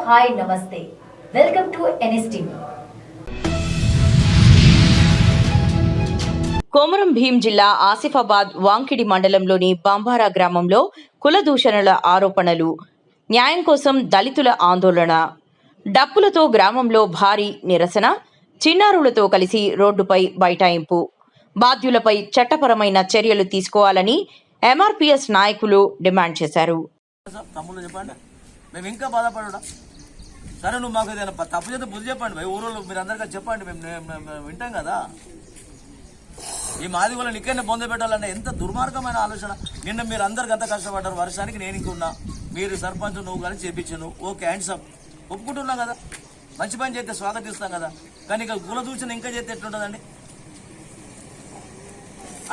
Hi నమస్తే welcome to NSTV. Komaram Bheem జిల్లా ఆసిఫాబాద్ వాంకిడి మండలంలోని బంబారా గ్రామంలో కుల దూషణల ఆరోపణలు, న్యాయం కోసం దళితుల ఆందోళన, డప్పులతో గ్రామంలో భారీ నిరసన, చిన్నారులతో కలిసి రోడ్డుపై బైఠాయింపు, బాధ్యులపై చట్టపరమైన చర్యలు తీసుకోవాలని MRPS నాయకులు డిమాండ్ చేశారు. మేము ఇంకా బాధపడడా సరే, నువ్వు మాకు ఏదైనా తప్పు చేస్తే బుద్ధి చెప్పండి, ఊళ్ళో మీరు అందరికీ చెప్పండి, మేము వింటాం కదా. ఈ మాది వాళ్ళని ఇక్కడనే పొంద పెట్టాలంటే ఎంత దుర్మార్గమైన ఆలోచన. నిన్న మీరు అందరికి అంత కష్టపడ్డారు, వర్షానికి నేను ఇంకున్నా, మీరు సర్పంచ్ నువ్వు కానీ చేపించాను, ఓకే హ్యాండ్స్ అప్ ఒప్పుకుంటున్నాం కదా, మంచి పని చేస్తే స్వాగతిస్తాం కదా. కానీ ఇక కుల దూచన ఇంకా చేస్తే ఎట్లుంటుందండి?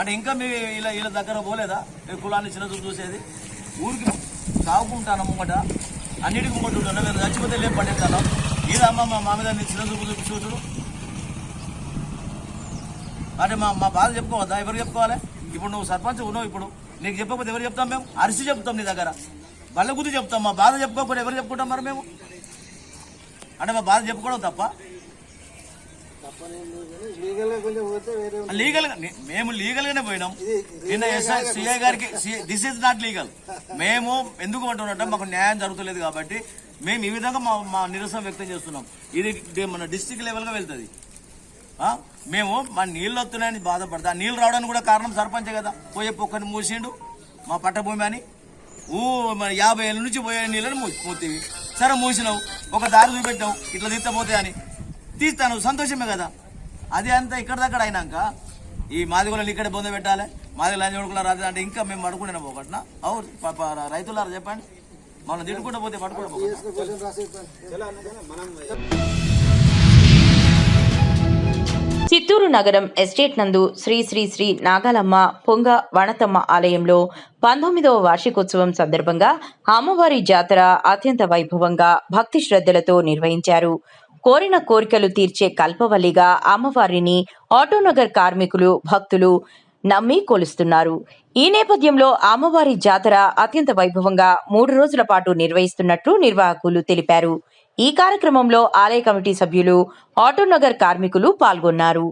అంటే ఇంకా మీ వీళ్ళ దగ్గర పోలేదా మీరు కులాన్ని చిన్న చూపు చూసేది? ఊరికి సాగుకుంటాను ముంగట, అన్నిటికి ముంగట ఉంటాను, నేను చచ్చిపోతే లేపు పట్టేస్తాను. ఇదమ్మా మా మామిద చిన్న చూపు చూసుడు అంటే మా బాధ చెప్పుకోవద్దా? ఎవరు చెప్పుకోవాలి? ఇప్పుడు నువ్వు సర్పంచ్ ఉన్నావు, ఇప్పుడు నీకు చెప్పకపోతే ఎవరు చెప్తాం? మేము అరిసి చెప్తాం, నీ దగ్గర బల్ల గుద్ది చెప్తాం. మా బాధ చెప్పుకోకపోతే ఎవరు చెప్పుకుంటాం మరి మేము? అంటే మా బాధ చెప్పుకోవడం తప్ప? లీగల్గా మేము లీగల్గానే పోయినాం. నిన్న సిఐ గారికి దిస్ ఈజ్ నాట్ లీగల్. మేము ఎందుకు అంటున్నట్టు మాకు న్యాయం జరుగుతలేదు కాబట్టి మేము ఈ విధంగా మా నిరసన వ్యక్తం చేస్తున్నాం. ఇది మన డిస్టిక్ లెవెల్గా వెళ్తుంది. మేము మా నీళ్ళు వస్తున్నాయని బాధపడతా, నీళ్ళు రావడానికి కూడా కారణం సర్పంచే కదా. పోయే పొక్కని మూసిండు మా పట్టభూమి అని, మన 50 ఏళ్ళ నుంచి పోయే నీళ్ళని మూతివి. సరే మూసినావు, ఒక దారి చూపెట్టావు, ఇట్లా తీస్తపోతే అని తీస్తాను, సంతోషమే కదా. అది అంతా ఇక్కడ దగ్గర అయినాక ఈ మాదిగోళ్ళని ఇక్కడే బొంద పెట్టాలి, మాదిగలు లంజోడుకులా రాదు అంటే ఇంకా మేము పడుకునే పోకట్నా? అవును రైతులారా చెప్పండి, మనం తిట్టుకుంటూ పోతే పడుకుంటూ చిత్తూరు నగరం ఎస్టేట్ నందు శ్రీ శ్రీ శ్రీ నాగాలమ్మ పొంగ వనతమ్మ ఆలయంలో 19వ వార్షికోత్సవం సందర్భంగా అమ్మవారి జాతర అత్యంత వైభవంగా భక్తి శ్రద్ధలతో నిర్వహించారు. కోరిన కోరికలు తీర్చే కల్పవల్లిగా అమ్మవారిని ఆటోనగర్ కార్మికులు, భక్తులు నమ్మి కొలుస్తున్నారు. ఈ నేపథ్యంలో అమ్మవారి జాతర అత్యంత వైభవంగా 3 రోజుల పాటు నిర్వహిస్తున్నట్లు నిర్వాహకులు తెలిపారు. ఈ కార్యక్రమంలో ఆలయ కమిటీ సభ్యులు, ఆటోనగర్ కార్మికులు పాల్గొన్నారు.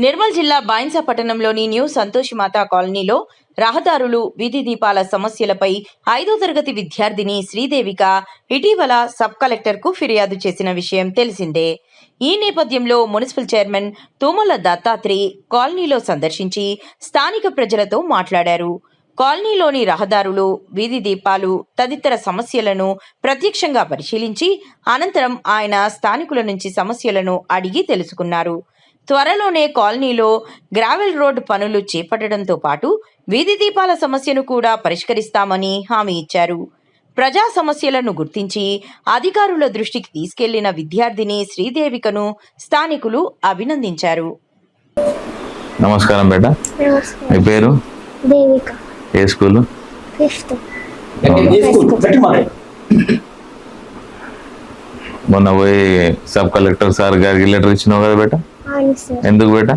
నిర్మల్ జిల్లా బైన్సా పట్టణంలోని న్యూ సంతోషిమాత కాలనీలో రహదారులు, వీధి దీపాల సమస్యలపై 5వ తరగతి విద్యార్థిని శ్రీదేవిక ఇటీవల సబ్ కలెక్టర్కు ఫిర్యాదు చేసిన విషయం తెలిసిందే. ఈ నేపథ్యంలో మున్సిపల్ చైర్మన్ తుమ్మల దత్తాత్రి కాలనీలో సందర్శించి స్థానిక ప్రజలతో మాట్లాడారు. కాలనీలోని రహదారులు, వీధి దీపాలు తదితర సమస్యలను ప్రత్యక్షంగా పరిశీలించి అనంతరం ఆయన స్థానికుల నుంచి సమస్యలను అడిగి తెలుసుకున్నారు. త్వరలోనే కాలనీలో గ్రావెల్ రోడ్ పనులు చేపట్టడంతో పాటు వీధి దీపాల సమస్యను కూడా పరిష్కరిస్తామని హామీ ఇచ్చారు. ప్రజా సమస్యలను గుర్తించి అధికారుల దృష్టికి తీసుకెళ్లిన విద్యార్థిని శ్రీదేవికను స్థానికులు అభినందించారు. నమస్కారం బేట, మీ పేరు? దేవిక. ఏ స్కూల్? మొన్న పోయి సబ్ కలెక్టర్ సార్ గారికి లెటర్ ఇచ్చినావు కదా బేట, ఎందుకు బేట?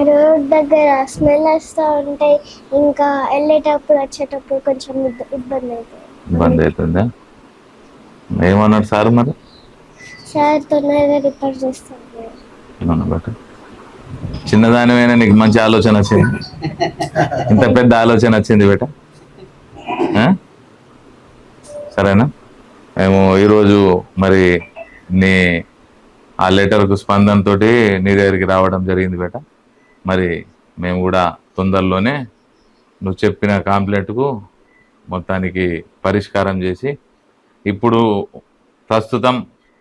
రోడ్ దగ్గర స్మెల్ వస్తూ ఉంటాయి, ఇంకా వెళ్ళేటప్పుడు వచ్చేటప్పుడు కొంచెం ఇబ్బంది అవుతుందా? ఏమన్నారు సార్? మరి సార్ తొందరగా రిపేర్ చేస్తాను బేట. చిన్నదానివైనా నీకు మంచి ఆలోచన వచ్చింది, ఇంత పెద్ద ఆలోచన వచ్చింది బేట. సరేనా? మేము ఈరోజు మరి నీ ఆ లెటర్కు స్పందనతోటి నీ దగ్గరికి రావడం జరిగింది బేట. మరి మేము కూడా తొందరలోనే నువ్వు చెప్పిన కంప్లైంట్కు మొత్తానికి పరిష్కారం చేసి ఇప్పుడు ప్రస్తుతం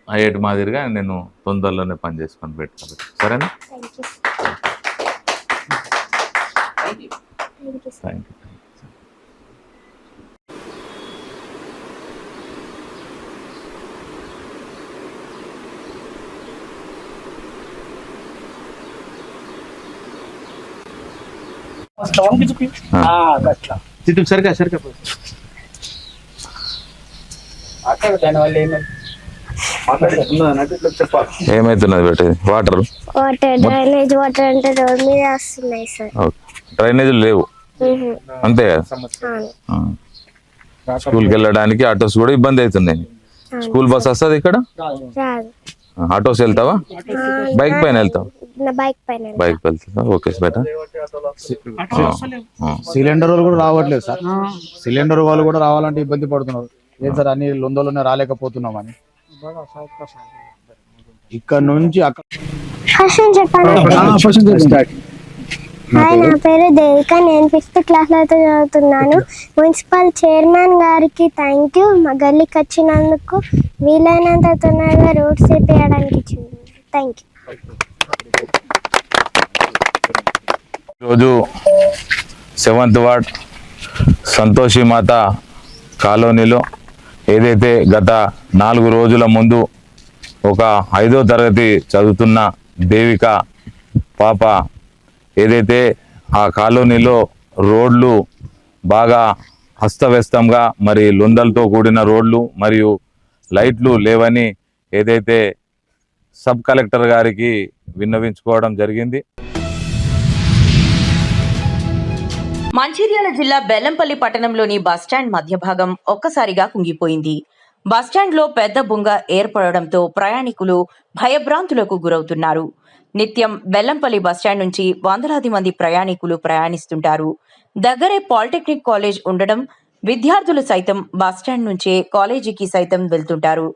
అయ్యేటి మాదిరిగా నేను తొందరలోనే పని చేసుకొని పెట్టుకోవాలి. సరేనా? Thank you thank you. సరిగా ఏమైతున్నది పెట్టేది? వాటర్ డ్రైనేజ్ వాటర్ అంటే రోడ్ మీద వస్తున్నాయి సార్. డ్రైనేజీలు లేవు అంతే కదా? స్కూల్కి వెళ్ళడానికి ఆటోస్ కూడా ఇబ్బంది అవుతున్నాయి. స్కూల్ బస్ వస్తుంది ఇక్కడ? రాదు. ఆటోస్ వెళ్తావా? బైక్ పైన వెళ్తావా? బైక్ పైన బైక్ వెళ్తా. ఓకే బేటా. సిలిండర్ వాళ్ళు కూడా రావట్లేదు సార్. సిలిండర్ వాళ్ళు కూడా రావాలంటే ఇబ్బంది పడుతున్నారు. ఏం సార్ అన్ని లొందలోనే రాలేకపోతున్నామని ఇక్కడ నుంచి అక్కడ. హాయ్, నా పేరు దేవిక. నేను 5th క్లాస్ లో చదువుతున్నాను. మున్సిపల్ చైర్మన్ గారికి థ్యాంక్ యూ. మా గల్లీకి వచ్చినందుకు వీలైనంత తొందరగా రోడ్స్ వేయడానికి థ్యాంక్ యూ. ఈరోజు 7th వార్డ్ సంతోషి మాత కాలనీలో ఏదైతే గత 4 రోజుల ముందు ఒక 5వ తరగతి చదువుతున్న దేవిక పాప ఏదైతే ఆ కాలనీలో రోడ్లు బాగా అస్తవ్యస్తంగా మరి లొందలతో కూడిన రోడ్లు మరియు లైట్లు లేవని ఏదైతే సబ్ కలెక్టర్ గారికి విన్నవించుకోవడం జరిగింది. మంచిర్యాల జిల్లా బెల్లంపల్లి పట్టణంలోని బస్టాండ్ మధ్య భాగం ఒక్కసారిగా కుంగిపోయింది. బస్టాండ్లో పెద్ద బుంగ ఏర్పడడంతో ప్రయాణికులు భయభ్రాంతులకు గురవుతున్నారు. నిత్యం బెల్లంపల్లి బస్టాండ్ నుంచి వందలాది మంది ప్రయాణికులు ప్రయాణిస్తుంటారు. దగ్గరే పాలిటెక్నిక్ కాలేజ్ ఉండడం విద్యార్థులు సైతం బస్టాండ్ నుంచే కాలేజీకి సైతం వెళ్తుంటారు.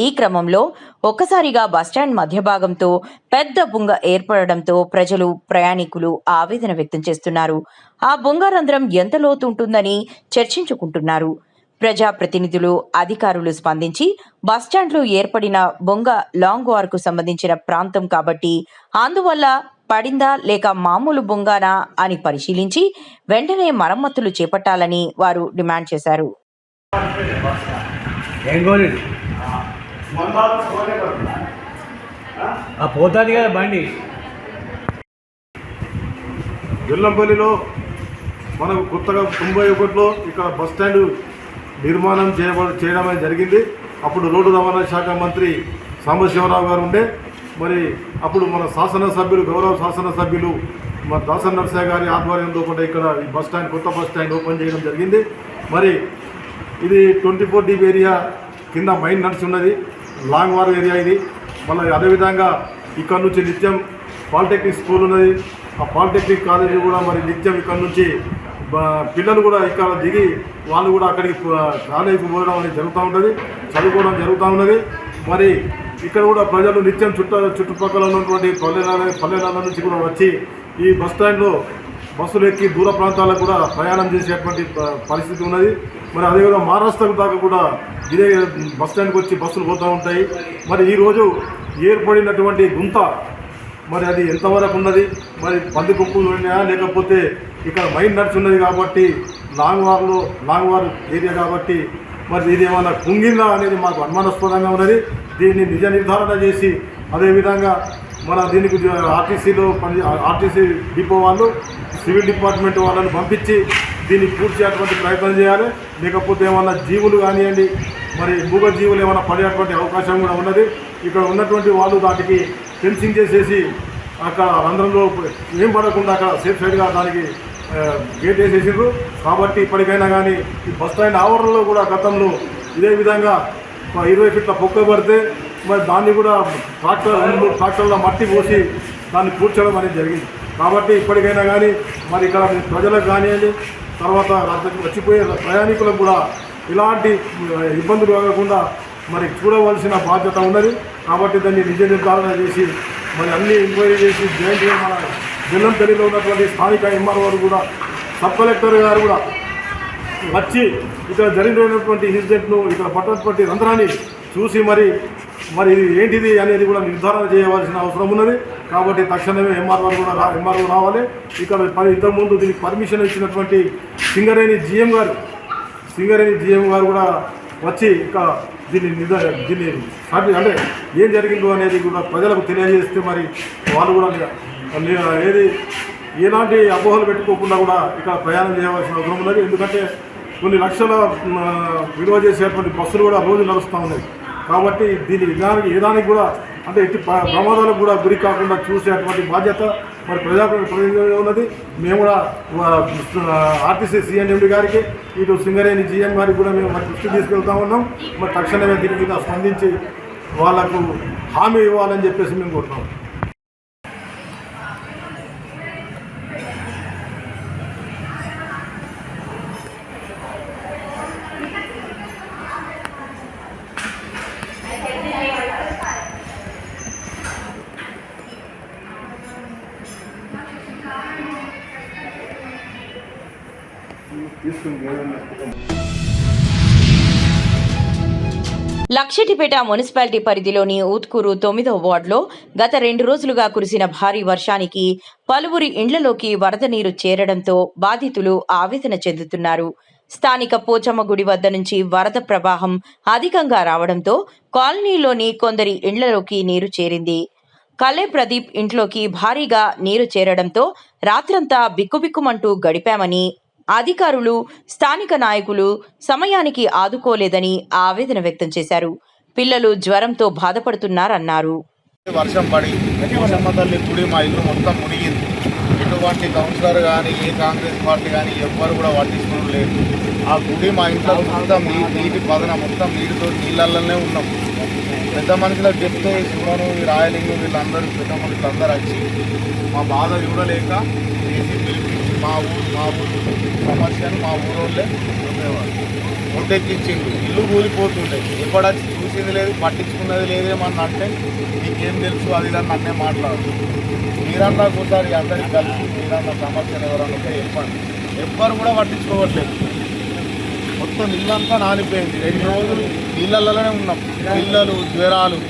ఈ క్రమంలో ఒక్కసారిగా బస్టాండ్ మధ్య భాగంతో పెద్ద బుంగ ఏర్పడడంతో ప్రజలు ప్రయాణికులు ఆవేదన వ్యక్తం చేస్తున్నారు. ఆ బుంగ రంధ్రం ఎంత లోతు ఉంటుందని చర్చించుకుంటున్నారు. ప్రజాప్రతినిధులు అధికారులు స్పందించి బస్టాండ్లో ఏర్పడిన బొంగ లాంగ్ వార్ కు సంబంధించిన ప్రాంతం కాబట్టి అందువల్ల పడిందా లేక మామూలు బొంగానా అని పరిశీలించి వెంటనే మరమ్మతులు చేపట్టాలని వారు డిమాండ్ చేశారు. బెల్లంపల్లిలో మనకు కొత్తగా 91లో ఇక్కడ బస్ స్టాండ్ నిర్మాణం చేయడం జరిగింది. అప్పుడు రోడ్డు రవాణా శాఖ మంత్రి సాంబశివరావు గారు ఉండే. మరి అప్పుడు మన శాసనసభ్యులు గౌరవ శాసనసభ్యులు మన దాసన్ నర్సయ్య గారి ఆధ్వర్యంలో కూడా ఇక్కడ ఈ బస్ స్టాండ్ కొత్త బస్ స్టాండ్ ఓపెన్ చేయడం జరిగింది. మరి ఇది 24 DB ఏరియా కింద మైన్ నడిచి ఉన్నది, లాంగ్ వార్ ఏరియా ఇది. మళ్ళీ అదేవిధంగా ఇక్కడ నుంచి నిత్యం పాలిటెక్నిక్ స్కూల్ ఉన్నది. ఆ పాలిటెక్నిక్ కాలేజీ కూడా మరి నిత్యం ఇక్కడ నుంచి పిల్లలు కూడా ఇక్కడ దిగి వాళ్ళు కూడా అక్కడికి కాలేజీకి పోవడం అనేది జరుగుతూ ఉంటుంది, చదువుకోవడం జరుగుతూ ఉన్నది. మరి ఇక్కడ కూడా ప్రజలు నిత్యం చుట్టుపక్కల ఉన్నటువంటి పల్లెల నుంచి కూడా వచ్చి ఈ బస్ స్టాండ్లో బస్సులు ఎక్కి దూర ప్రాంతాలకు కూడా ప్రయాణం చేసేటువంటి పరిస్థితి ఉన్నది. మరి అదేవిధంగా మహారాష్ట్రకు దాకా కూడా ఇదే బస్ స్టాండ్కి వచ్చి బస్సులు పోతూ ఉంటాయి. మరి ఈరోజు ఏర్పడినటువంటి గుంత మరి అది ఎంతవరకు ఉన్నది, మరి పంది గుంపులు ఉన్నాయా లేకపోతే ఇక్కడ మైన్ నడుచున్నది కాబట్టి లాంగ్ వార్ ఏరియా కాబట్టి మరి ఇది ఏమైనా కుంగిందా అనేది మాకు అనుమానాస్పదంగా ఉన్నది. దీన్ని నిజ నిర్ధారణ చేసి అదేవిధంగా మన దీనికి ఆర్టీసీ డిపో వాళ్ళు సివిల్ డిపార్ట్మెంట్ వాళ్ళని పంపించి దీన్ని పూర్తి చేయటువంటి ప్రయత్నం చేయాలి. లేకపోతే ఏమన్నా జీవులు కానివ్వండి మరి మూగ జీవులు ఏమైనా పడేటువంటి అవకాశం కూడా ఉన్నది. ఇక్కడ ఉన్నటువంటి వాళ్ళు దానికి ఫెన్సింగ్ చేసేసి అక్కడ రంధ్రంలో ఏం పడకుండా అక్కడ సేఫ్ సైడ్గా దానికి గేట్ వేసేసారు. కాబట్టి ఇప్పటికైనా కానీ ఈ బస్ స్టాండ్ ఆవరణలో కూడా గతంలో ఇదే విధంగా 20 ఫీట్ల పొక్క పడితే మరి దాన్ని కూడా ట్రాక్టర్ల మట్టి పోసి దాన్ని కూర్చోవడం అనేది జరిగింది. కాబట్టి ఇప్పటికైనా కానీ మరి ఇక్కడ ప్రజలకు కానివ్వండి తర్వాత వచ్చిపోయే ప్రయాణికులకు కూడా ఇలాంటి ఇబ్బందులు కలగకుండా మరి చూడవలసిన బాధ్యత ఉన్నది. కాబట్టి దాన్ని నిజ నిర్ధారణ చేసి మరి అన్ని ఎంక్వైరీ చేసి జాయింట్గా మన బెల్లంపల్లిలో ఉన్నటువంటి స్థానిక ఎంఆర్ఓ కూడా సబ్ కలెక్టర్ గారు కూడా వచ్చి ఇక్కడ జరిగినటువంటి ఇన్సిడెంట్ను ఇక్కడ పట్టినటువంటి రంధ్రాన్ని చూసి మరి ఇది ఏంటిది అనేది కూడా నిర్ధారణ చేయవలసిన అవసరం ఉన్నది. కాబట్టి తక్షణమే ఎంఆర్ఓ రావాలి. ఇక్కడ ఇంతకుముందు దీనికి పర్మిషన్ ఇచ్చినటువంటి సింగరేణి జిఎం గారు కూడా వచ్చి ఇక దీన్ని అంటే ఏం జరిగిందో అనేది కూడా ప్రజలకు తెలియజేస్తే మరి వాళ్ళు కూడా ఎలాంటి అపోహలు పెట్టుకోకుండా కూడా ఇక్కడ ప్రయాణం చేయవలసిన అవసరం ఉన్నది. ఎందుకంటే కొన్ని లక్షల విలువ చేసేటువంటి బస్సులు కూడా రోజు నడుస్తూ ఉన్నాయి. కాబట్టి ఏదానికి కూడా అంటే ఎట్టి ప్రమాదాలకు కూడా గురి కాకుండా చూసేటువంటి బాధ్యత మరి ప్రజాప్రతినిధులుగా ఉన్నది. మేము కూడా ఆర్టీసీ సిఎండి గారికి ఇటు సింగరేణి జిఎం గారికి కూడా మేము దృష్టి తీసుకెళ్తా ఉన్నాం. మరి తక్షణమే దీని మీద స్పందించి వాళ్లకు హామీ ఇవ్వాలని చెప్పేసి మేము కోరుతున్నాం. లక్షటిపేట మున్సిపాలిటీ పరిధిలోని ఊత్కూరు 9వ వార్డులో గత 2 రోజులుగా కురిసిన భారీ వర్షానికి పలువురి ఇండ్లలోకి వరద నీరు చేరడంతో బాధితులు ఆవేదన చెందుతున్నారు. స్థానిక పోచమ్మ గుడి వద్ద నుంచి వరద ప్రవాహం అధికంగా రావడంతో కాలనీలోని కొందరి ఇండ్లలోకి నీరు చేరింది. కల్లె ప్రదీప్ ఇంట్లోకి భారీగా నీరు చేరడంతో రాత్రంతా బిక్కుబిక్కుమంటూ గడిపామని, అధికారులు, స్థానిక నాయకులు సమయానికి ఆదుకోలేదని ఆవేదన వ్యక్తం చేశారు. పిల్లలు జ్వరంతో బాధపడుతున్నారన్నారు. వర్షం పడి పోచమ్మ తల్లి గుడి మా ఇల్లు మొత్తం మునిగింది. ఎటువంటి కౌన్సిలర్ కానీ ఏ కాంగ్రెస్ పార్టీ కానీ ఎవ్వరు కూడా పట్టించుకోవడం లేదు. ఆ గుడి మా ఇంట్లో మొత్తం నీటి పదన మొత్తం నీళ్ళల్లోనే ఉన్నాం. పెద్ద మనుషులకు చెప్తే శివను ఈ రాయలింగు వీళ్ళందరూ పెద్ద మనుషులందరూ వచ్చి మా బాధ చూడలేక చేసి పిలిపించి మా ఊరు సమస్యను మా ఊరోళ్ళే ఉండేవారు. ఒడ్డెక్కించిండు. ఇల్లు కూలిపోతుండే. ఎప్పుడొచ్చి చూసింది లేదు, పట్టించుకున్నది లేదేమన్నా అంటే నీకేం తెలుసు అది దాన్ని అన్నే మాట్లాడు. మీరన్నా ఒకసారి అందరికి కలిసి మీరన్నా సమస్యను ఎవరన్నా చెప్పండి. ఎవ్వరు కూడా పట్టించుకోవట్లేదు. మొత్తం ఇల్లంతా నానిపోయింది. 2 రోజులు నీళ్ళల్లోనే ఉన్నాం. పిల్లలు జ్వరాలు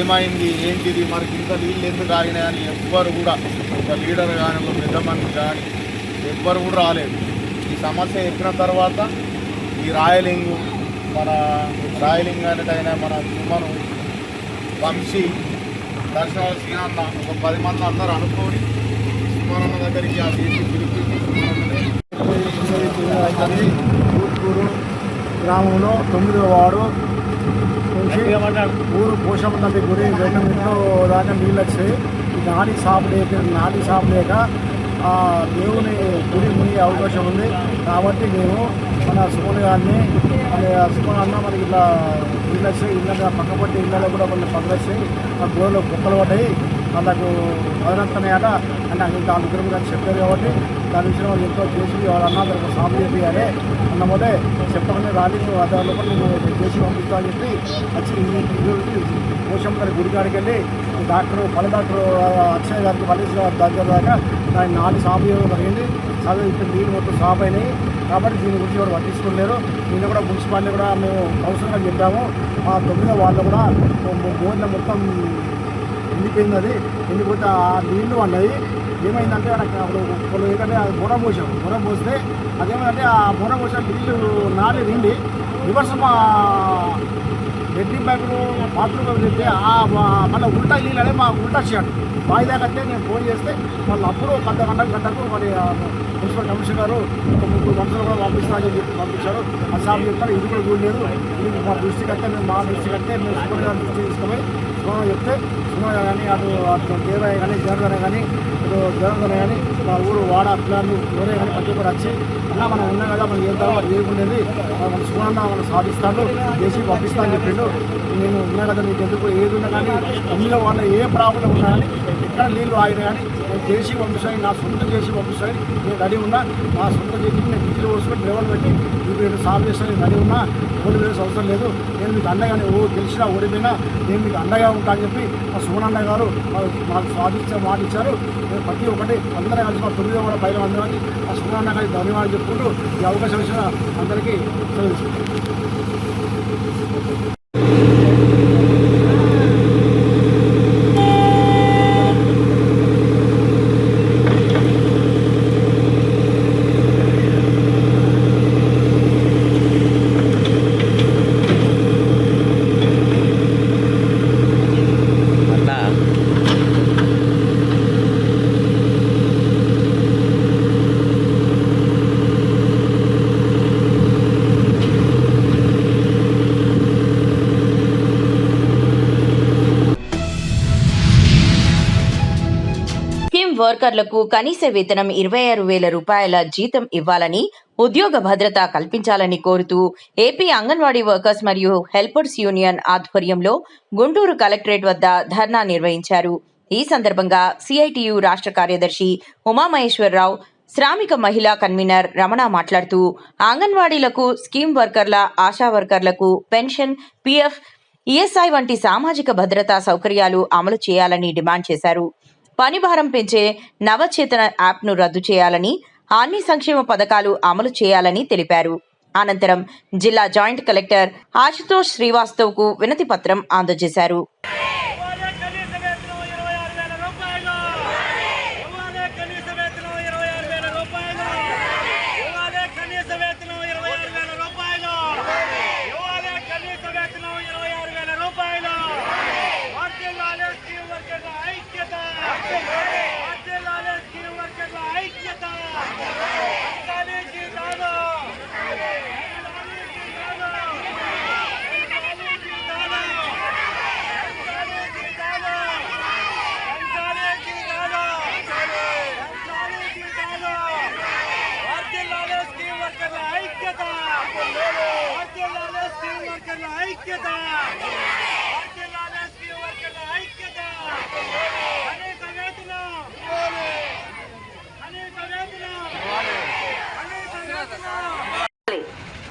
ఏమైంది ఏంటిది మనకి ఇంత నీళ్ళు ఎందుకు ఆగినాయని ఎవ్వరు కూడా ఒక లీడర్ కానీ ఒక పెద్ద మనిషి కానీ ఎవ్వరు కూడా రాలేదు. ఈ సమస్య ఎక్కిన తర్వాత ఈ రాయలింగు అనేటైనా మన సుమను వంశీ దర్శనాలు శ్రీనాన్న ఒక 10 మంది అందరూ అనుకోని సుమనన్న దగ్గరికి ఆ తీసి పిలిపించి ఊత్కూరు గ్రామంలో 9వ వార్డు నుంచి ఊరు పోషమ్మ తల్లి గుడి 2 మీటర్ల దాకా నీళ్ళు వచ్చాయి. నాలి సాపు లేక దేవుని గుడి మునిగే అవకాశం ఉంది. కాబట్టి మేము మన సుమన్ గారిని సుమన్ అన్న మనకి ఇట్లా నీళ్ళు వచ్చాయి, ఇళ్ళ పక్కపట్టి ఇళ్ళలో కూడా కొన్ని పనులు వచ్చాయి, ఆ గోడలో కుక్కలు పడ్డాయి, వాళ్ళకు వదనంతనేట అంటే అంత దగ్గర మీద చెప్పారు. కాబట్టి దాని విషయంలో వాళ్ళు ఎంతో చేసి వాళ్ళన్నా దానికి సాగు చేయాలి అన్నమోదే చెప్పకుండా రాలేదు. అదే లోపల నేను చేసి పంపిస్తా అని చెప్పి వచ్చి పోషమ్మ గుడి కాడికి వెళ్ళి పల్లె డాక్టర్ అక్షయ్ గారికి పల్లె దగ్గర దాకా దాన్ని 4 సాగు చేయడం జరిగింది. సాగు ఇప్పుడు నీళ్ళు మొత్తం సాగు అయినాయి. కాబట్టి దీని గురించి ఎవరు పట్టించుకోలేరు. నిన్న కూడా మున్సిపాలిటీ కూడా మేము అవసరంగా చెప్పాము. మా 9వ వార్డులో కూడా బోర్డులో మొత్తం ఎండిపోయింది. అది ఎండిపోతే ఆ నీళ్లు అన్నది ఏమైందంటే అప్పుడు ఏంటంటే అది బోరం పోస్తే అదేమైందంటే ఆ బోరం పోసిన నీళ్ళు నాలి నిండి రివర్స్ మా లెట్రిన్ పైపులు బాత్రూమ్ పైపులు చెప్తే మళ్ళీ ఉల్టా నీళ్ళు అనేది మా ఉల్టా చేయండి వాయిదా కట్టే నేను ఫోన్ చేస్తే వాళ్ళు అప్పుడు గంటకు మరి మున్సిపల్ కమిషనర్ గారు 3 మనుషులు కూడా పంపిస్తామని చెప్పి పంపించారు. ఆ సార్ చెప్తారు ఇది కూడా చూడలేదు, ఇది మా దృష్టికి వస్తే మా దృష్టికి వస్తే మేము సుమన్ గారి దృష్టి తీసుకుపోయి సుమన్ చెప్తే సుమన్ కానీ అటు దేవయ్య కానీ జగన్ కానీ ఇటు జగన్ కానీ మా ఊరు వాడ పిల్లలు ఎవరే కానీ ప్రతి ఒక్కరు వచ్చి అలా మనం ఉన్నాం కదా మనం ఏం తర్వాత ఏముండేది మన సుమన్న మనం సాధిస్తాను దేశీ పంపిస్తా అని చెప్పిండు. నేను ఉన్నా కదా నీకు ఎందుకు ఏది ఉన్నా కానీ అందులో వాళ్ళ ఏ ప్రాబ్లం ఉన్నా కానీ ఎక్కడ నీళ్ళు ఆగినా కానీ నేను దేశీ పంపిస్తాను, నా సొంత దేశీ పంపిస్తాను, నేను రెడీ ఉన్నా. నా సొంత చేసి నేను బిజీలో పోసుకొని లెవెల్ పెట్టి మీకు సాల్వ్ చేస్తాను, రెడీ ఉన్నా. ఓడి వేసే అవసరం లేదు, నేను మీకు అండగానే గెలిచినా ఓడిపోయినా నేను మీకు అండగా ఉంటా అని చెప్పి మా సుమనన్న గారు మాకు మాట ఇచ్చారు. నేను ప్రతి ఒక్కటి అందరూ కలిసి మా 9వ వార్డు పైన అందరికీ మా సుమనన్న గారికి ధన్యవాదాలు చెప్పుకుంటూ ఈ అవకాశం ఇచ్చిన అందరికీ వర్కర్లకు కనీస వేతనం 26,000 రూపాయల జీతం ఇవ్వాలని, ఉద్యోగ భద్రత కల్పించాలని కోరుతూ ఏపీ అంగన్వాడీ వర్కర్స్ మరియు హెల్పర్స్ యూనియన్ ఆధ్వర్యంలో గుంటూరు కలెక్టరేట్ వద్ద ధర్నా నిర్వహించారు. ఈ సందర్భంగా సిఐటియు రాష్ట్ర కార్యదర్శి ఉమామహేశ్వరరావు, శ్రామిక మహిళా కన్వీనర్ రమణ మాట్లాడుతూ అంగన్వాడీలకు, స్కీమ్ వర్కర్ల, ఆశా వర్కర్లకు పెన్షన్, పిఎఫ్, ఈఎస్ఐ వంటి సామాజిక భద్రతా సౌకర్యాలు అమలు చేయాలని డిమాండ్ చేశారు. పని భారం పెంచే నవచేతన యాప్ను రద్దు చేయాలని, అన్ని సంక్షేమ పథకాలు అమలు చేయాలని తెలిపారు. అనంతరం జిల్లా జాయింట్ కలెక్టర్ ఆశుతోష్ శ్రీవాస్తవ్కు వినతి పత్రం అందజేశారు.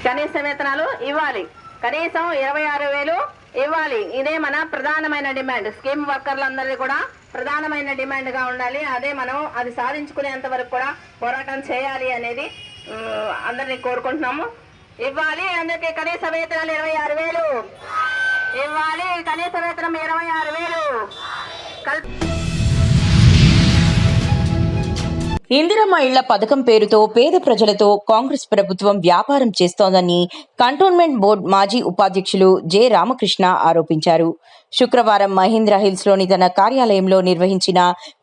కనీస వేతనాలు ఇవ్వాలి, కనీసం 26,000 ఇవ్వాలి. ఇదే మన ప్రధానమైన డిమాండ్. స్కీమ్ వర్కర్లందరిది కూడా ప్రధానమైన డిమాండ్ గా ఉండాలి. అదే మనం అది సాధించుకునేంత వరకు కూడా పోరాటం చేయాలి అనేది అందరినీ కోరుకుంటున్నాము. ఇవ్వాలి, అందరికీ కనీస వేతనాలు 26,000 ఇవ్వాలి, కనీస వేతనం 26,000. ఇందిరమ్మ ఇళ్ల పథకం పేరుతో పేద ప్రజలతో కాంగ్రెస్ ప్రభుత్వం వ్యాపారం చేస్తోందని కంటోన్మెంట్ బోర్డు మాజీ ఉపాధ్యక్షులు జె రామకృష్ణ ఆరోపించారు. శుక్రవారం మహీంద్రా హిల్స్ లోని తన కార్యాలయంలో నిర్వహించిన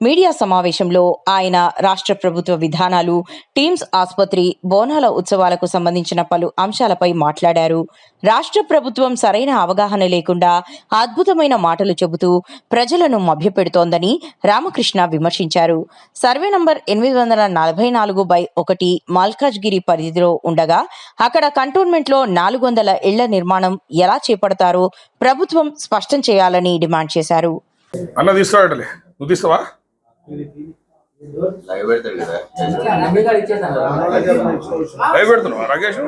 మీడియా సమావేశంలో ఆయన రాష్ట్ర ప్రభుత్వ విధానాలు, టీమ్స్ ఆసుపత్రి, బోనాల ఉత్సవాలకు సంబంధించిన పలు అంశాలపై మాట్లాడారు. రాష్ట్ర ప్రభుత్వం సరైన అవగాహన లేకుండా అద్భుతమైన మాటలు చెబుతూ ప్రజలను మభ్యపెడుతోందని రామకృష్ణ విమర్శించారు. సర్వే నంబర్ 844/1 మల్కాజ్గిరి పరిధిలో ఉండగా అక్కడ కంటోన్మెంట్ లో 400 ఇళ్ల నిర్మాణం ఎలా చేపడతారో ప్రభుత్వం స్పష్టం చేయాలని డిమాండ్ చేశారు. అన్న తీస్తాడలే, నువ్వు తీస్తావా? లైవ్ పెడుతున్నావా రాకేష్?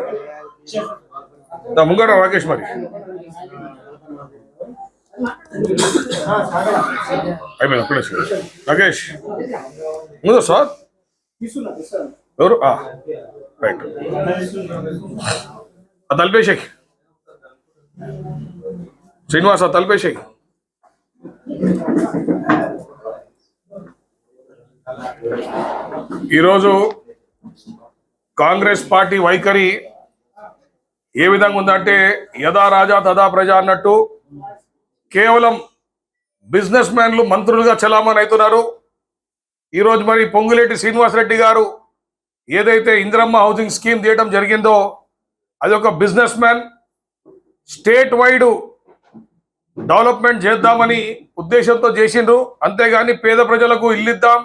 ముంగడ రాకేష్ మరి అయిపోయింది. అప్పుడే రాకేష్ ముందు సార్ ఎవరు రైట్ తలిపేసాయి శ్రీనివాస తలిపేసాయి. ఈరోజు కాంగ్రెస్ పార్టీ వైఖరి ఏ విధంగా ఉందంటే యథా రాజా తదా ప్రజ అన్నట్టు కేవలం బిజినెస్ మ్యాన్లు మంత్రులుగా చలామణి అవుతున్నారు. ఈరోజు మరి పొంగులేటి శ్రీనివాసరెడ్డి గారు ఏదైతే ఇందిరమ్మ హౌసింగ్ స్కీమ్ తీయడం జరిగిందో అది ఒక business man state wide development చేద్దామని ఉద్దేశంతో చేసిండ్రు. అంతేగాని పేద ప్రజలకు ఇల్లు ఇద్దాం,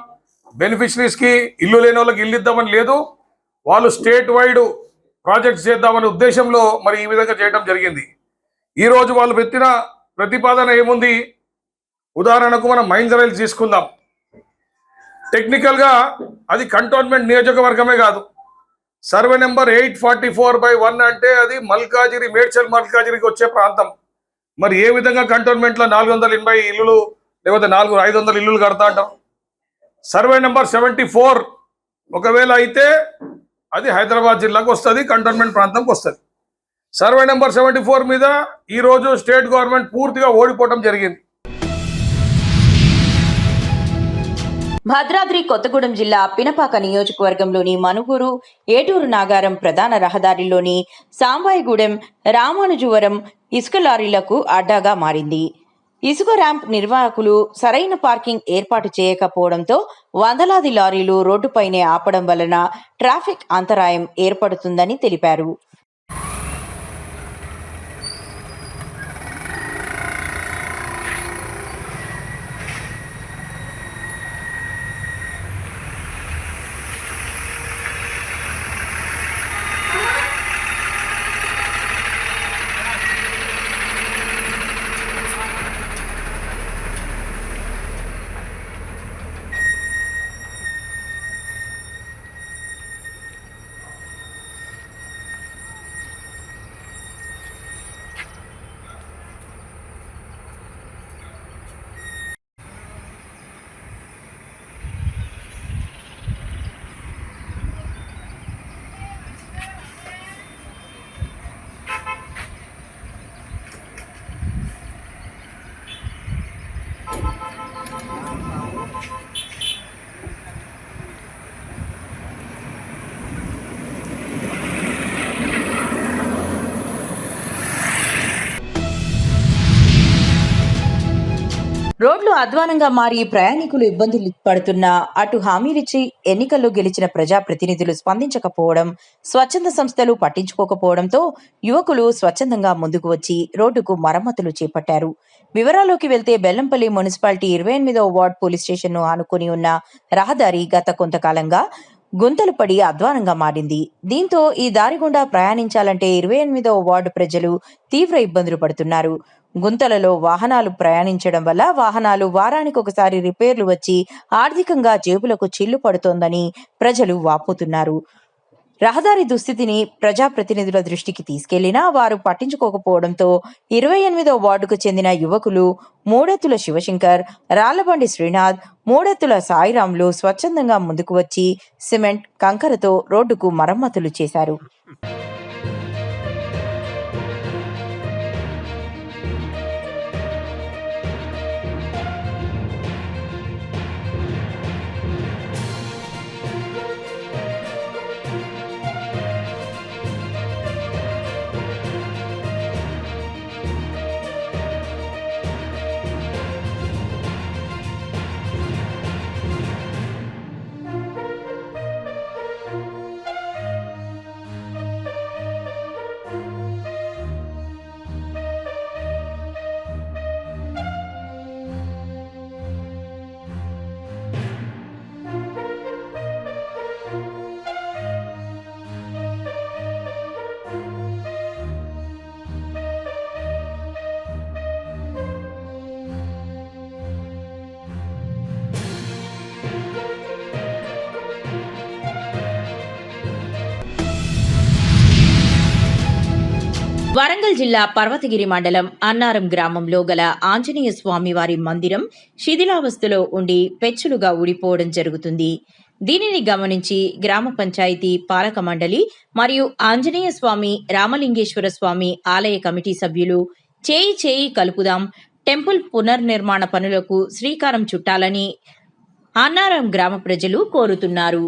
బెనిఫిషరీస్కి ఇల్లు లేని వాళ్ళకి ఇల్లు ఇద్దామని లేదు, వాళ్ళు స్టేట్ వైడ్ ప్రాజెక్ట్స్ చేద్దామనే ఉద్దేశంలో మరి ఈ విధంగా చేయడం జరిగింది. ఈరోజు వాళ్ళు పెట్టిన ప్రతిపాదన ఏముంది? ఉదాహరణకు మనం మైన్స్ రైల్స్ తీసుకుందాం. టెక్నికల్గా అది కంటోన్మెంట్ నియోజకవర్గమే కాదు. సర్వే నెంబర్ 844/1 అంటే అది మల్కాజిరి, మేడ్చల్ మల్కాజిరికి వచ్చే ప్రాంతం. మరి ఏ విధంగా కంటోన్మెంట్లో 480 ఇల్లులు లేకపోతే 500 ఇల్లులు కడతా అంటాం? సర్వే నెంబర్ 74 ఒకవేళ అయితే అది హైదరాబాద్ జిల్లాకు వస్తుంది, కంటోన్మెంట్ ప్రాంతంకి వస్తుంది. సర్వే నెంబర్ 74 మీద ఈరోజు స్టేట్ గవర్నమెంట్ పూర్తిగా ఓడిపోవడం జరిగింది. భద్రాద్రి కొత్తగూడెం జిల్లా పినపాక నియోజకవర్గంలోని మనుగూరు, ఏటూరు నాగారం ప్రధాన రహదారిలోని సాంబాయిగూడెం, రామానుజవరం ఇసుక లారీలకు అడ్డాగా మారింది. ఇసుక ర్యాంప్ నిర్వాహకులు సరైన పార్కింగ్ ఏర్పాటు చేయకపోవడంతో వందలాది లారీలు రోడ్డుపైనే ఆపడం వలన ట్రాఫిక్ అంతరాయం ఏర్పడుతుందని తెలిపారు. రోడ్లు అధ్వానంగా మారి ప్రయాణికులు ఇబ్బందులు పడుతున్నా అటు హామీలిచ్చి ఎన్నికల్లో గెలిచిన ప్రజాప్రతినిధులు స్పందించకపోవడం, స్వచ్ఛంద సంస్థలు పట్టించుకోకపోవడంతో యువకులు స్వచ్ఛందంగా ముందుకు వచ్చి రోడ్డుకు మరమ్మతులు చేపట్టారు. వివరాల్లోకి వెళ్తే బెల్లంపల్లి మున్సిపాలిటీ 28వ వార్డ్ పోలీస్ స్టేషన్ను ఆనుకుని ఉన్న రహదారి గత కొంతకాలంగా గుంతలు పడి అధ్వానంగా మారింది. దీంతో ఈ దారి గుండా ప్రయాణించాలంటే 28వ వార్డు ప్రజలు తీవ్ర ఇబ్బందులు పడుతున్నారు. గుంతలలో వాహనాలు ప్రయాణించడం వల్ల వాహనాలు వారానికి ఒకసారి రిపేర్లు వచ్చి ఆర్థికంగా జేబులకు చిల్లు పడుతోందని ప్రజలు వాపోతున్నారు. రహదారి దుస్థితిని ప్రజాప్రతినిధుల దృష్టికి తీసుకెళ్లినా వారు పట్టించుకోకపోవడంతో 28వ వార్డుకు చెందిన యువకులు మూడెత్తుల శివశంకర్, రాళ్లబండి శ్రీనాథ్, మూడెత్తుల సాయిరాంలు స్వచ్ఛందంగా ముందుకు వచ్చి సిమెంట్, కంకరతో రోడ్డుకు మరమ్మతులు చేశారు. వరంగల్ జిల్లా పర్వతగిరి మండలం అన్నారం గ్రామంలో గల ఆంజనేయ స్వామి వారి మందిరం శిథిలావస్థలో ఉండి పెచ్చులుగా ఊడిపోవడం జరుగుతుంది. దీనిని గమనించి గ్రామ పంచాయతీ పాలక మండలి మరియు ఆంజనేయ స్వామి, రామలింగేశ్వర స్వామి ఆలయ కమిటీ సభ్యులు చేయి కలుపుదాం, టెంపుల్ పునర్నిర్మాణ పనులకు శ్రీకారం చుట్టాలని అన్నారం గ్రామ ప్రజలు కోరుతున్నారు.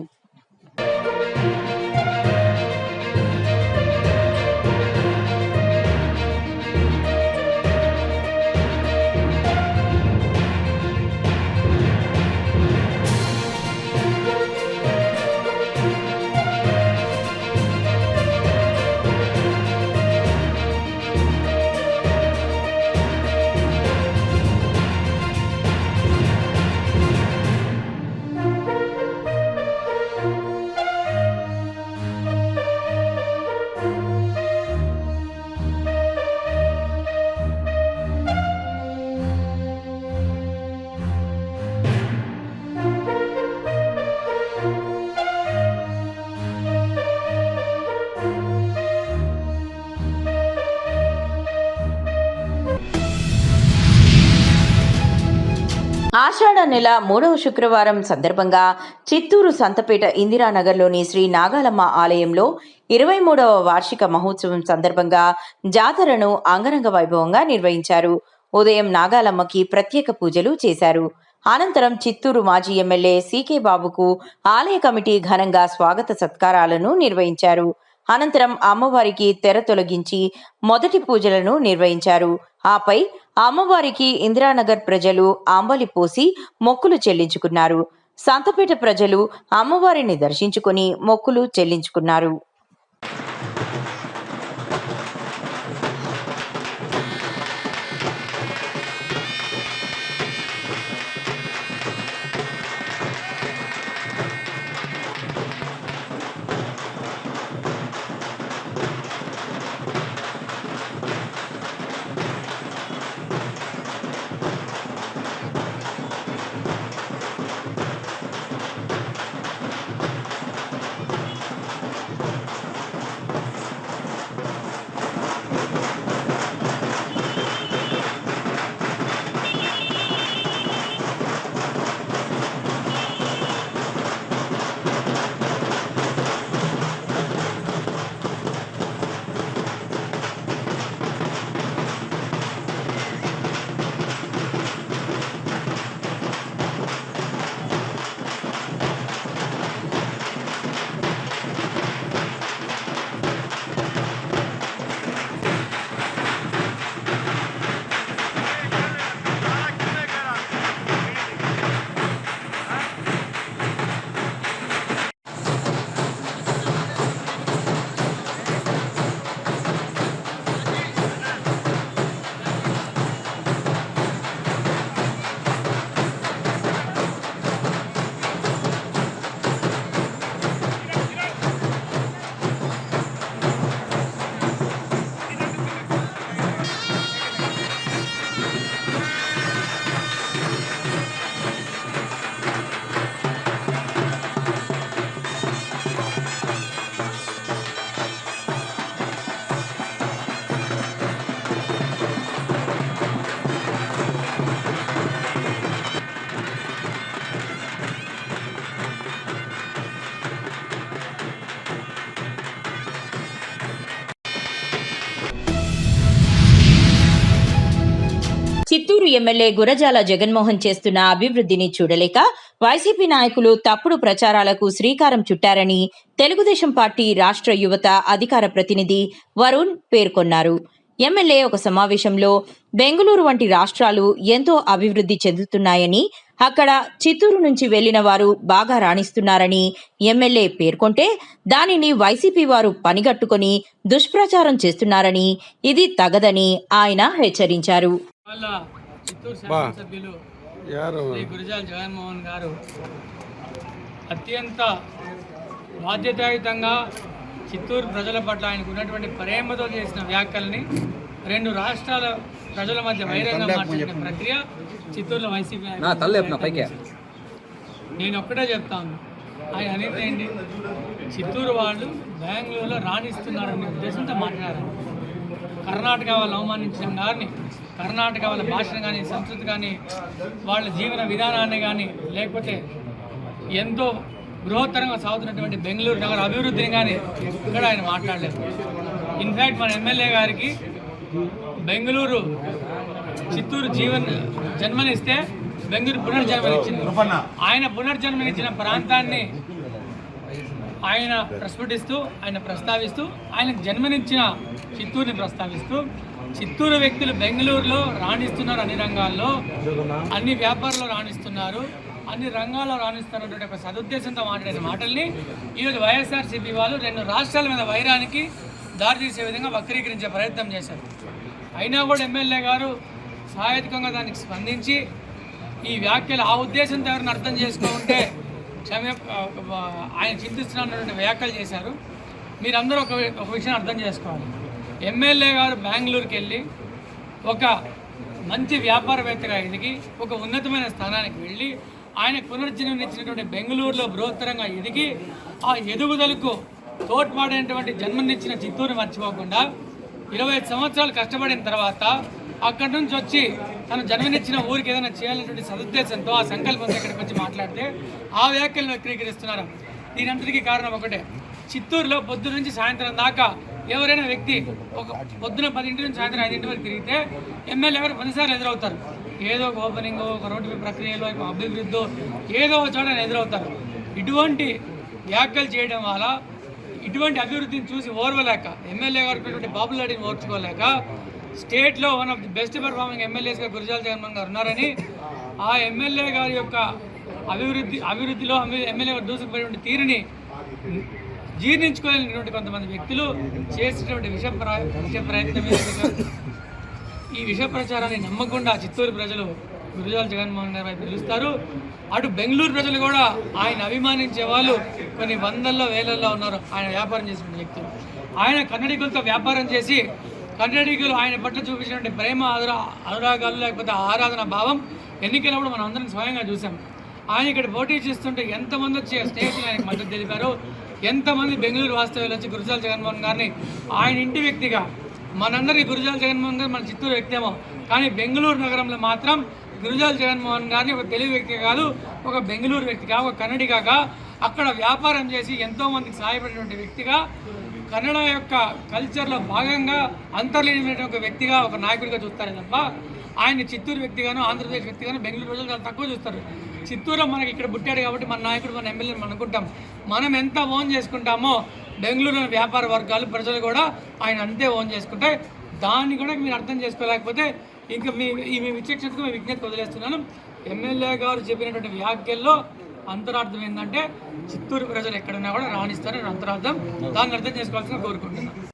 ఆషాఢ నెల 3వ శుక్రవారం సందర్భంగా చిత్తూరు సంతపేట ఇందిరానగర్లోని శ్రీ నాగాలమ్మ ఆలయంలో 23వ వార్షిక మహోత్సవం సందర్భంగా జాతరను అంగరంగ వైభవంగా నిర్వహించారు. ఉదయం నాగాలమ్మకి ప్రత్యేక పూజలు చేశారు. అనంతరం చిత్తూరు మాజీ ఎమ్మెల్యే సీకే బాబుకు ఆలయ కమిటీ ఘనంగా స్వాగత సత్కారాలను నిర్వహించారు. అనంతరం అమ్మవారికి తెర తొలగించి మొదటి పూజలను నిర్వహించారు. ఆపై అమ్మవారికి ఇందిరానగర్ ప్రజలు అంబలి పోసి మొక్కులు చెల్లించుకున్నారు. సంతపేట ప్రజలు అమ్మవారిని దర్శించుకుని మొక్కులు చెల్లించుకున్నారు. చిత్తూరు ఎమ్మెల్యే గురజాల జగన్మోహన్ చేస్తున్న అభివృద్ధిని చూడలేక వైసీపీ నాయకులు తప్పుడు ప్రచారాలకు శ్రీకారం చుట్టారని తెలుగుదేశం పార్టీ రాష్ట్ర యువత అధికార ప్రతినిధి వరుణ్ పేర్కొన్నారు. ఎమ్మెల్యే ఒక సమావేశంలో బెంగళూరు వంటి రాష్ట్రాలు ఎంతో అభివృద్ధి చెందుతున్నాయని, అక్కడ చిత్తూరు నుంచి వెళ్లిన వారు బాగా రాణిస్తున్నారని ఎమ్మెల్యే పేర్కొంటే దానిని వైసీపీ వారు పనిగట్టుకుని దుష్ప్రచారం చేస్తున్నారని, ఇది తగదని ఆయన హెచ్చరించారు. చిత్తూరు శాసనసభ్యులు శ్రీ గురజాల జగన్మోహన్ గారు అత్యంత బాధ్యతాయుతంగా చిత్తూరు ప్రజల పట్ల ఆయనకు ఉన్నటువంటి ప్రేమతో చేసిన వ్యాఖ్యల్ని రెండు రాష్ట్రాల ప్రజల మధ్య వైరంగా మార్చిన ప్రక్రియ చిత్తూరులో వైసీపీ నేను ఒక్కటే చెప్తాను, ఆయన అనేది ఏంటి, చిత్తూరు వాళ్ళు బెంగళూరులో రాణిస్తున్నారనే ఉద్దేశంతో మాట్లాడారు. కర్ణాటక వాళ్ళు అవమానించిన గారిని, కర్ణాటక వాళ్ళ భాషను కానీ, సంస్కృతి కానీ, వాళ్ళ జీవన విధానాన్ని కానీ, లేకపోతే ఎంతో బృహత్తరంగా సాగుతున్నటువంటి బెంగళూరు నగర అభివృద్ధిని కానీ ఇక్కడ ఆయన మాట్లాడలేదు. ఇన్ఫ్యాక్ట్ మన ఎమ్మెల్యే గారికి బెంగళూరు చిత్తూరు జన్మనిస్తే బెంగళూరు పునర్జన్మనిచ్చింది. ఆయన పునర్జన్మనిచ్చిన ప్రాంతాన్ని ఆయన ప్రస్ఫుటిస్తూ, ఆయన ప్రస్తావిస్తూ, ఆయనకు జన్మనిచ్చిన చిత్తూరుని ప్రస్తావిస్తూ, చిత్తూరు వ్యక్తులు బెంగళూరులో రాణిస్తున్నారు, అన్ని రంగాల్లో, అన్ని వ్యాపారాల్లో రాణిస్తున్నారు, అన్ని రంగాల్లో రాణిస్తున్నటువంటి ఒక సదుద్దేశంతో మాట్లాడిన మాటల్ని ఈరోజు వైఎస్ఆర్సీపీ వాళ్ళు రెండు రాష్ట్రాల మీద వైరానికి దారితీసే విధంగా వక్రీకరించే ప్రయత్నం చేశారు. అయినా కూడా ఎమ్మెల్యే గారు సహాయకంగా దానికి స్పందించి ఈ వ్యాఖ్యలు ఆ ఉద్దేశంతో ఎవరిని అర్థం చేసుకుంటే ఆయన చింతిస్తున్నటువంటి వ్యాఖ్యలు చేశారు. మీరందరూ ఒక విషయం అర్థం చేసుకోవాలి. ఎమ్మెల్యే గారు బెంగళూరుకి వెళ్ళి ఒక మంచి వ్యాపారవేత్తగా ఎదిగి ఒక ఉన్నతమైన స్థానానికి వెళ్ళి ఆయన పునర్జన్మనిచ్చినటువంటి బెంగళూరులో బృహత్తరంగా ఎదిగి ఆ ఎదుగుదలకు తోడ్పాడైనటువంటి జన్మనిచ్చిన చిత్తూరుని మర్చిపోకుండా 25 సంవత్సరాలు కష్టపడిన తర్వాత అక్కడి నుంచి వచ్చి తను జన్మనిచ్చిన ఊరికి ఏదైనా చేయాలనేటువంటి సదుద్దేశంతో ఆ సంకల్పంతో ఇక్కడికి వచ్చి మాట్లాడితే ఆ వ్యాఖ్యలను వక్రీకరిస్తున్నారు. దీనంతటికీ కారణం ఒకటే, చిత్తూరులో పొద్దు నుంచి సాయంత్రం దాకా ఎవరైనా వ్యక్తి ఒక పొద్దున 10 నుంచి సాయంత్రం 5 వరకు తిరిగితే ఎమ్మెల్యే గారు 10 సార్లు ఎదురవుతారు. ఏదో ఒక ఓపెనింగ్, ఒక రోడ్డు ప్రక్రియలో, అభివృద్ధి ఏదో ఒక చోట ఎదురవుతారు. ఇటువంటి వ్యాఖ్యలు చేయడం వల్ల ఇటువంటి అభివృద్ధిని చూసి ఓర్వలేక ఎమ్మెల్యే గారు పాపులారిటీని ఓర్చుకోలేక స్టేట్లో one of the best performing ఎమ్మెల్యేస్గా గురజాల జగన్మోహన్ గారు ఉన్నారని ఆ ఎమ్మెల్యే గారి యొక్క అభివృద్ధిలో ఎమ్మెల్యే గారు దూసుకుపోయినటువంటి తీరుని జీర్ణించుకోలేనటువంటి కొంతమంది వ్యక్తులు చేసినటువంటి విష ప్రయత్నం ఈ విష ప్రచారాన్ని నమ్మకుండా చిత్తూరు ప్రజలు గురజాల జగన్మోహన్ గారి వైపు పిలుస్తారు. అటు బెంగళూరు ప్రజలు కూడా ఆయన అభిమానించే వాళ్ళు కొన్ని వందల్లో వేలల్లో ఉన్నారు. ఆయన వ్యాపారం చేసిన వ్యక్తులు, ఆయన కన్నడిగులతో వ్యాపారం చేసి కన్నడిగులు ఆయన పట్ల చూపించినటువంటి ప్రేమ అనురాగాలు లేకపోతే ఆరాధన భావం ఎన్నికలప్పుడు మనం అందరం స్వయంగా చూసాం. ఆయన ఇక్కడ పోటీ చేస్తుంటే ఎంతమంది వచ్చి స్నేహితులు ఆయనకు మద్దతు తెలిపారు, ఎంతమంది బెంగళూరు వాస్తవ్యులు వచ్చి గురజాల జగన్మోహన్ గారిని ఆయన ఇంటి వ్యక్తిగా, మనందరికీ గురజాల జగన్మోహన్ గారు మన చిత్తూరు వ్యక్తేమో కానీ బెంగళూరు నగరంలో మాత్రం గురజాల జగన్మోహన్ గారిని ఒక తెలుగు వ్యక్తి కాదు, ఒక బెంగళూరు వ్యక్తిగా, ఒక కన్నడిగా అక్కడ వ్యాపారం చేసి ఎంతోమందికి సహాయపడినటువంటి వ్యక్తిగా, కన్నడ యొక్క కల్చర్లో భాగంగా అంతర్లీనమైన ఒక వ్యక్తిగా, ఒక నాయకుడిగా చూస్తారే తప్ప ఆయన చిత్తూరు వ్యక్తిగాను, ఆంధ్రప్రదేశ్ వ్యక్తిగాను బెంగళూరు ప్రజలు చాలా తక్కువ చూస్తారు. చిత్తూరు మనకి ఇక్కడ పుట్టాడు కాబట్టి మన నాయకుడు, మన ఎమ్మెల్యేని మనం అనుకుంటాం. మనం ఎంత ఓన్ చేసుకుంటామో బెంగళూరులోని వ్యాపార వర్గాలు ప్రజలు కూడా ఆయన అంతే ఓన్ చేసుకుంటాయి. దాన్ని కూడా మీరు అర్థం చేసుకోలేకపోతే ఇంకా మీ విచక్షణకు మీ విజ్ఞప్తి వదిలేస్తున్నాను. ఎమ్మెల్యే గారు చెప్పినటువంటి వ్యాఖ్యల్లో అంతరార్థం ఏంటంటే చిత్తూరు ప్రజలు ఎక్కడున్నా కూడా రాణిస్తారని అంతరార్థం. దాన్ని అర్థం చేసుకోవాల్సిన కోరుకుంటున్నాను.